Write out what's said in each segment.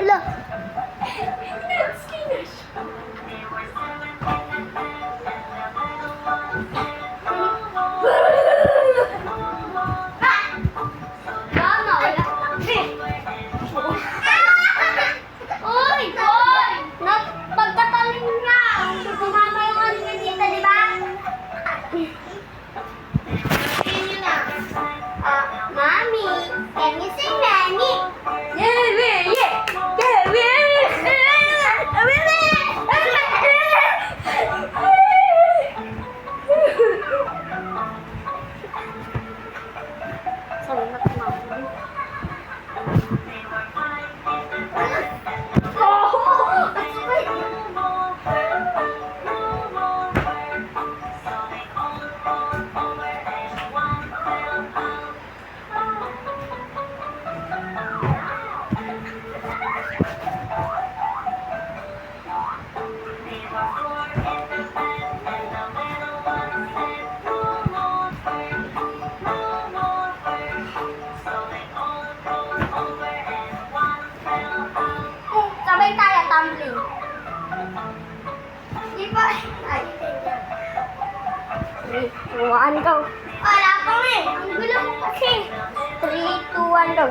Ala. Mama, wala. Uy! Uy! Pagkataling nga! Sumama yung ano niya dito, di ba? Yun na. Mami, can you sing Nanny? Sabay tayo, tumbling. Di ba? Ay, 3, 2, 1, go. Wala pa nga eh. Ang gulo mo kasi. 3, 2, 1, go.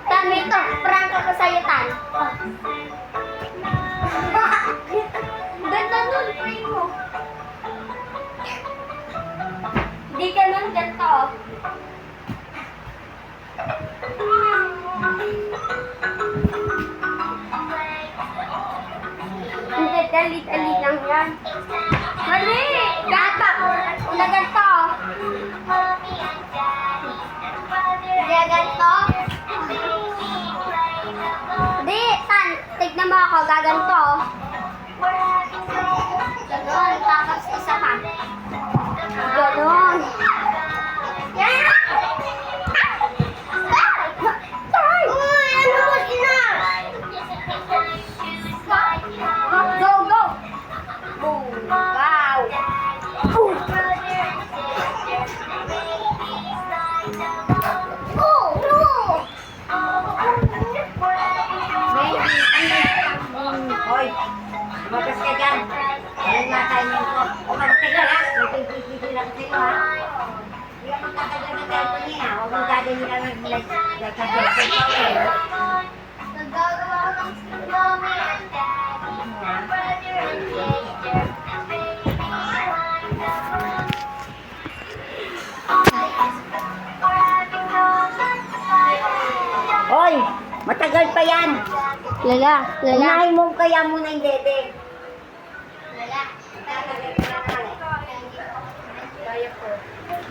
Tan, ito. Prank ako sa'yo, Tan. Ganda nun, prank mo. Hindi ka nun, ganito. Hindi, dali-dali lang yan. Mali! Gata! Una ganito. Hindi, ganito. Hindi, Tan. Tignan mo ako. Gaganto. Ganon. Tapos isa pa. Ganon. Go, go! Boom! Wow! Boom! Oh, no! Hoy, lumabas ka dyan. Ayun nga tayo nito. O magtagal ha. May pipipili lang sa'yo ha. Hindi ka magkatagal na tayo niya. Huwag mong gagawin lang ng nagkatagal sa ito. Nagagawa ko ng mommy and daddy, my brother and sister, and baby, Hoy, matagal pa yan. Lala, Unahin mo kaya muna yung dede. Lala.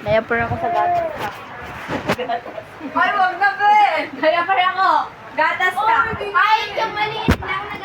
Diaper ako sa gatas ka. Ay, wag na, Ben! Diaper ako! Gatas ka! Ay, yung maliit lang na